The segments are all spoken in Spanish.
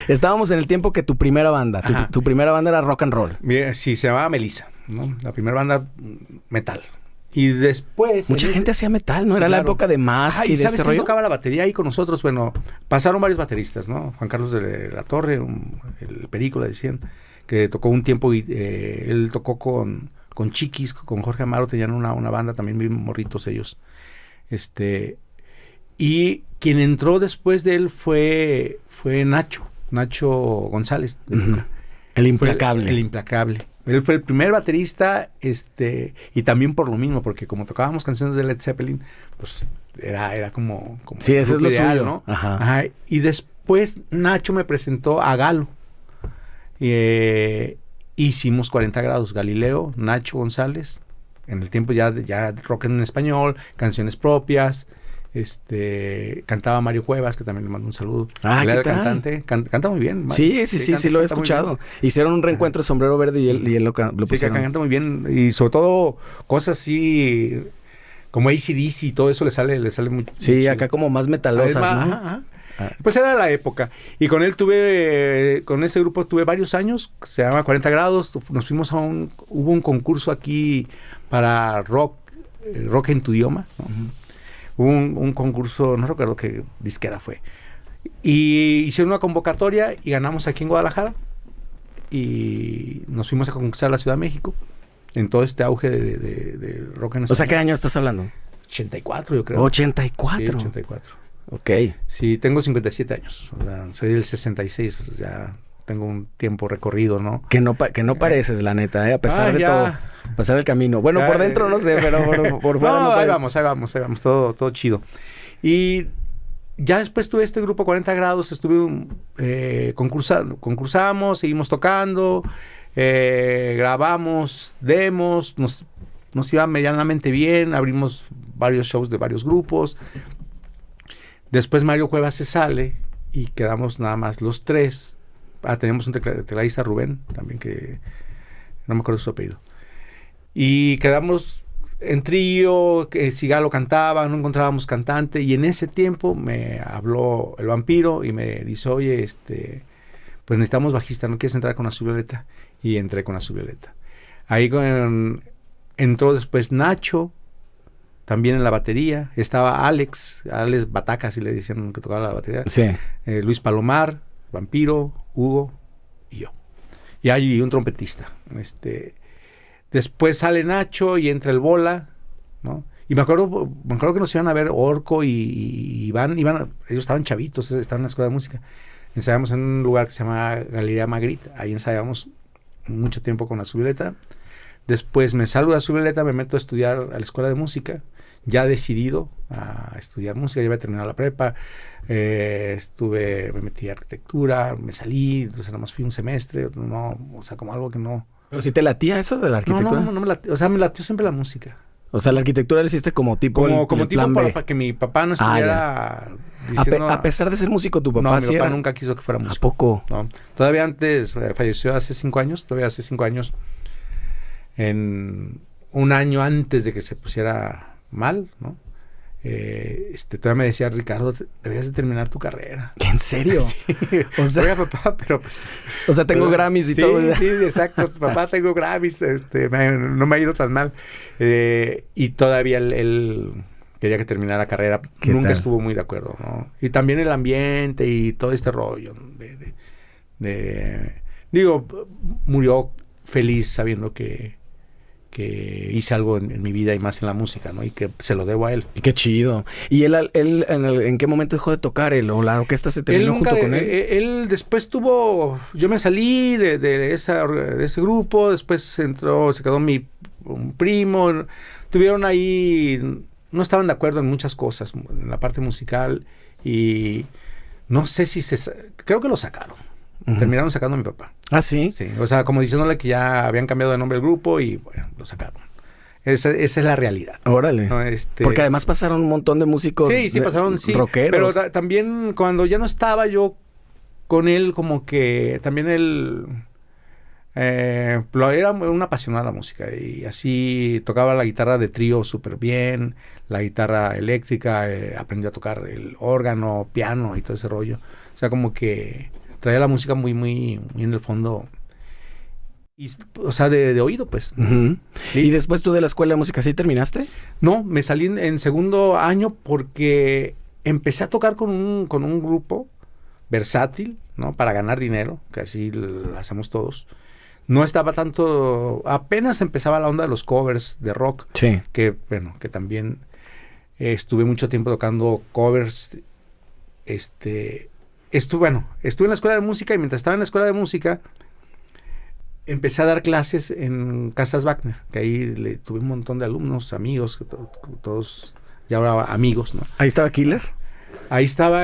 Estábamos en el tiempo que tu primera banda, tu primera banda era rock and roll. Sí, se llamaba Melissa, ¿no? La primera banda metal. Y después... Mucha gente hacía metal, ¿no? Sí, era la claro. época de Mask y de ¿sabes este quién rollo? tocaba la batería ahí con nosotros? Bueno, pasaron varios bateristas, ¿no? Juan Carlos de la Torre, el Perico, le decían, que tocó un tiempo y él tocó con Chiquis, con Jorge Amaro, tenían una banda también bien morritos ellos. Y quien entró después de él fue Nacho González. El implacable. El implacable. Él fue el primer baterista, y también por lo mismo, porque como tocábamos canciones de Led Zeppelin, pues era como sí, eso es lo ideal, suyo, ¿no? Ajá. Y después Nacho me presentó a Galo. Hicimos 40 grados, Galileo, Nacho González, en el tiempo ya rock en español, canciones propias. Cantaba Mario Cuevas, que también le mando un saludo. ¿Qué tal? Cantante, canta muy bien. Sí, lo he escuchado. Hicieron un reencuentro de Sombrero Verde y él lo pusieron. Sí, que canta muy bien, y sobre todo cosas así como AC/DC y todo eso le sale muy Sí, muy acá como más metalosas, ¿no? Ajá. Pues era la época. Y con él con ese grupo tuve varios años, se llama 40 grados, nos fuimos hubo un concurso aquí para rock en tu idioma, ¿no? Hubo un concurso, no recuerdo qué disquera fue. Y hicieron una convocatoria y ganamos aquí en Guadalajara. Y nos fuimos a concursar a la Ciudad de México en todo este auge de rock en español. O sea, ¿qué año estás hablando? 84, yo creo. 84. Sí, 84. Ok. Sí, tengo 57 años. O sea, soy del 66, pues ya tengo un tiempo recorrido, ¿no? Que no pareces, la neta, a pesar de todo. A pesar del camino. Bueno, por dentro no sé, pero por fuera no ahí vamos, todo chido. Y ya después tuve este grupo 40 grados, concursamos, seguimos tocando, grabamos demos, nos iba medianamente bien, abrimos varios shows de varios grupos. Después Mario Cuevas se sale y quedamos nada más los tres. Tenemos un tecladista, Rubén, también, que no me acuerdo su apellido. Y quedamos en trío, que Sigalo cantaba, no encontrábamos cantante, y en ese tiempo me habló el Vampiro y me dice, oye, pues necesitamos bajista, ¿no quieres entrar con Azul Violeta? Y entré con Azul Violeta. Ahí entró después Nacho, también en la batería, estaba Alex Bataca, así le decían, que tocaba la batería. Sí. Luis Palomar, Vampiro, Hugo y yo. Y hay un trompetista. Después sale Nacho y entra el Bola, ¿no? Y me acuerdo que nos iban a ver Orco y Iván, ellos estaban chavitos, estaban en la escuela de música. Ensayamos en un lugar que se llama Galería Magritte, ahí ensayamos mucho tiempo con Azul Violeta. Después me salgo de Azul Violeta, me meto a estudiar a la escuela de música, ya decidido a estudiar música, ya había terminado la prepa, me metí a arquitectura, me salí, entonces nada más fui un semestre, o sea, como algo que no... ¿Pero si te latía eso de la arquitectura? No me latió, o sea, me latió siempre la música. O sea, la arquitectura la hiciste como tipo como el tipo plan B. para que mi papá no estuviera diciendo... A pesar de ser músico, tu papá mi papá nunca quiso que fuera músico. ¿A poco? No, todavía antes, falleció hace 5 años, en un año antes de que se pusiera mal, ¿no? Todavía me decía, Ricardo, deberías de terminar tu carrera. ¿En serio? Sí. O sea, oiga, papá, pero pues... O sea, tengo Grammys y todo. Sí, exacto. Papá, tengo Grammys, no me ha ido tan mal. Y todavía él quería que terminara la carrera. Nunca estuvo muy de acuerdo, ¿no? Y también el ambiente y todo este rollo digo, murió feliz sabiendo que hice algo en mi vida y más en la música, ¿no? Y que se lo debo a él. Y qué chido. ¿Y él en qué momento dejó de tocar o la orquesta se terminó junto con él? Él después yo me salí de ese grupo, después se quedó un primo, tuvieron ahí, no estaban de acuerdo en muchas cosas, en la parte musical, y no sé si creo que lo sacaron. Uh-huh. Terminaron sacando a mi papá. ¿Ah, sí? Sí, o sea, como diciéndole que ya habían cambiado de nombre el grupo y, bueno, lo sacaron. Esa es la realidad. Órale. ¿No? Porque además pasaron un montón de músicos pasaron rockeros. Pero también cuando ya no estaba yo con él, como que también él era un apasionado de la música y así tocaba la guitarra de trío súper bien, la guitarra eléctrica, aprendió a tocar el órgano, piano y todo ese rollo. O sea, como que traía la música muy, muy, muy en el fondo. Y, o sea, de oído, pues. Uh-huh. ¿Sí? ¿Y después tú de la escuela de música sí terminaste? No, me salí en segundo año porque empecé a tocar con un grupo versátil, ¿no? Para ganar dinero, que así lo hacemos todos. No estaba tanto... Apenas empezaba la onda de los covers de rock. Sí. Que, bueno, que también estuve mucho tiempo tocando covers. Estuve en la escuela de música y mientras estaba en la escuela de música empecé a dar clases en Casas Wagner, que ahí tuve un montón de alumnos, amigos, todos ya ahora amigos, ¿no? ¿Ahí estaba Killer? Ahí estaba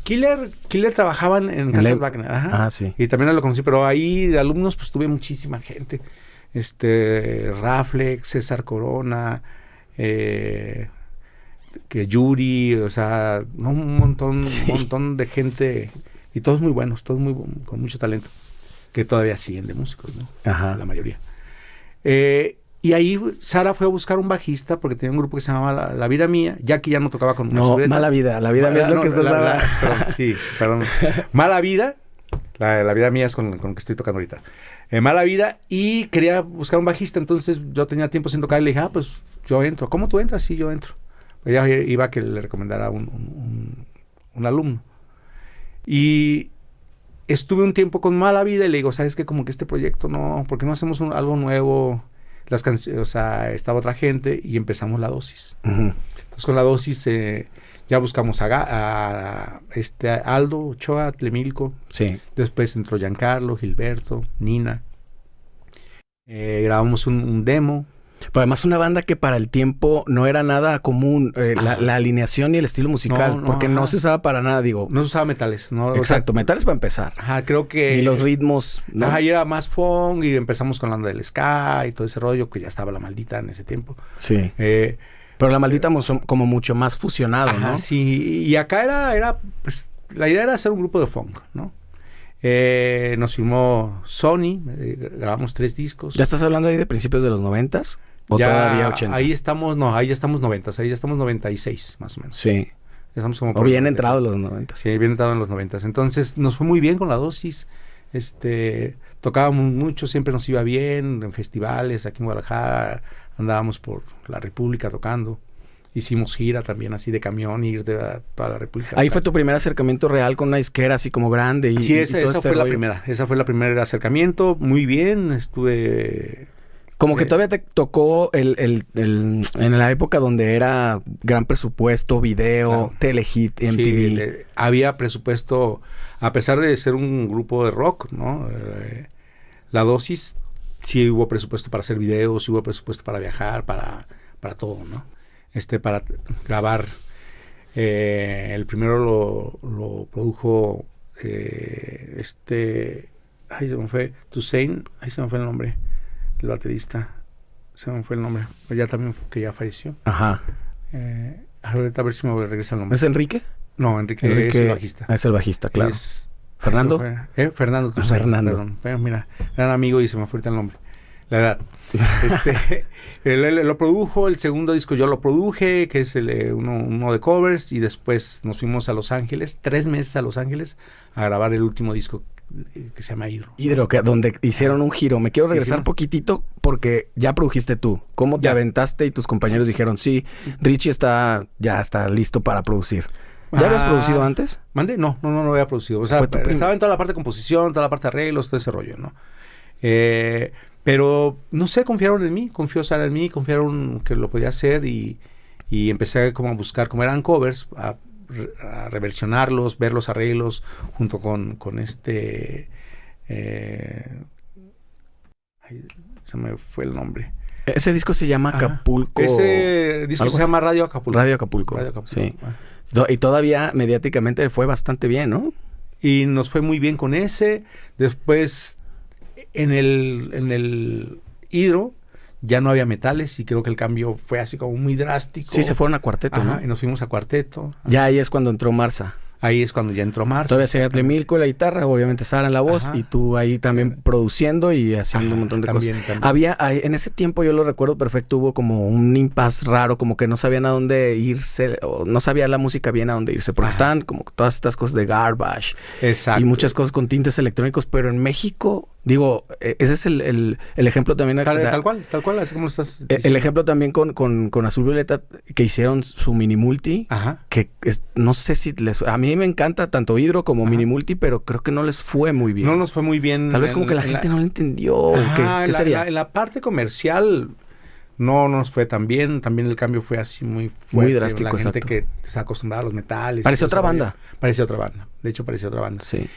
Killer trabajaban en Casas Wagner. Ajá. Ah, sí. Y también lo conocí, pero ahí de alumnos pues tuve muchísima gente. Raflex, César Corona, que Yuri, o sea, ¿no? un montón de gente y todos muy buenos, todos con mucho talento, que todavía siguen de músicos, ¿no? Ajá. La mayoría. Y ahí Sara fue a buscar un bajista porque tenía un grupo que se llamaba La Vida Mía. Jackie ya no tocaba con No, Mala Vida. La Vida Mía es lo que estás hablando. Perdón. Mala Vida. La Vida Mía es con lo que estoy tocando ahorita. Mala Vida. Y quería buscar un bajista. Entonces yo tenía tiempo sin tocar y le dije, pues yo entro. ¿Cómo tú entras? Sí, yo entro. Ella iba a que le recomendara un alumno. Y estuve un tiempo con Mala Vida y le digo, ¿sabes qué? Como que este proyecto no, ¿por qué no hacemos algo nuevo? Las canciones, o sea, estaba otra gente y empezamos La Dosis. Uh-huh. Entonces con La Dosis ya buscamos a Aldo, Ochoa, Tlemilco. Sí. Después entró Giancarlo, Gilberto, Nina. Grabamos un demo. Pero además una banda que para el tiempo no era nada común, la alineación y el estilo musical, porque no se usaba para nada, digo. No se usaba metales, ¿no? Exacto, metales para empezar. Ajá, creo que... Y los ritmos, ¿no? Ajá, y era más funk y empezamos con la onda del ska y todo ese rollo, que ya estaba La Maldita en ese tiempo. Sí. Pero La Maldita como mucho más fusionado, ajá, ¿no? Sí, y acá era pues, la idea era hacer un grupo de funk, ¿no? Nos firmó Sony, grabamos 3 discos. ¿Ya estás hablando ahí de principios de los 90s? ¿O ya, todavía 80s? Ahí estamos 90s, ahí ya estamos 96 más o menos. Sí. Ya estamos como o bien entrados los 90s. Sí, bien entrado en los 90s. Entonces nos fue muy bien con La Dosis. Tocábamos mucho, siempre nos iba bien en festivales aquí en Guadalajara, andábamos por la República tocando. Hicimos gira también así de camión, ir de toda la República. Ahí fue tu primer acercamiento real con una disquera así como grande. Sí, esa fue la primera. Esa fue la primer acercamiento. Muy bien, estuve... Como que todavía te tocó en la época donde era gran presupuesto, video, claro. Telehit, MTV. Sí, había presupuesto, a pesar de ser un grupo de rock, ¿no? La Dosis, sí hubo presupuesto para hacer videos, sí hubo presupuesto para viajar, para todo, ¿no? Para grabar. El primero lo produjo ahí se me fue, Toussaint, ahí se me fue el nombre, el baterista, se me fue el nombre, ya también, que ya falleció. Ajá. Ahorita a ver si me regresa el nombre. ¿Es Enrique? No, Enrique es el bajista. Es el bajista, claro. ¿Fernando? Fernando Toussaint. Fernando. Perdón. Pero mira, gran amigo y se me fue ahorita el nombre. La edad. Él lo produjo, el segundo disco yo lo produje, que es uno de covers, y después nos fuimos a Los Ángeles, 3 meses a Los Ángeles, a grabar el último disco que se llama Hidro. Hidro, donde hicieron un giro. Me quiero regresar poquitito porque ya produjiste tú. ¿Cómo te aventaste y tus compañeros dijeron, sí, Richie ya está listo para producir? ¿Ya habías producido antes? ¿Mande? No había producido. O sea, estaba en toda la parte de composición, toda la parte de arreglos, todo ese rollo, ¿no? Pero, no sé, confiaron en mí, confió Sara en mí, confiaron que lo podía hacer y empecé como a buscar, como eran covers, a reversionarlos, ver los arreglos junto con se me fue el nombre. Ese disco se llama Acapulco. Ese disco se llama Radio Acapulco. Radio Acapulco, sí. Y todavía mediáticamente fue bastante bien, ¿no? Y nos fue muy bien con ese. Después, en el Hidro, ya no había metales y creo que el cambio fue así como muy drástico. Sí, se fueron a Cuarteto, ¿no? Y nos fuimos a Cuarteto. Ya ahí es cuando entró Marza. Ahí es cuando ya entró Marce. Todavía Seattle Milko la guitarra, obviamente Sara en la voz, Ajá. y tú ahí también produciendo y haciendo un montón de cosas. También. En ese tiempo yo lo recuerdo perfecto, hubo como un impasse raro, como que no sabían a dónde irse, o no sabía la música bien a dónde irse, porque estaban como todas estas cosas de Garbage. Exacto. Y muchas cosas con tintes electrónicos, pero en México, digo, ese es el ejemplo también. Tal cual, así como estás diciendo. El ejemplo también con Azul Violeta, que hicieron su mini multi, que no sé si a mí me encanta tanto Hidro como mini multi, pero creo que no les fue muy bien. No nos fue muy bien. Tal vez como que la gente no lo entendió. ¿Qué sería? En la parte comercial no nos fue tan bien. También el cambio fue así muy fuerte. Muy drástico, la gente exacto. que está acostumbrada a los metales. Parece otra banda. Parecía otra banda. De hecho, parecía otra banda. Sí.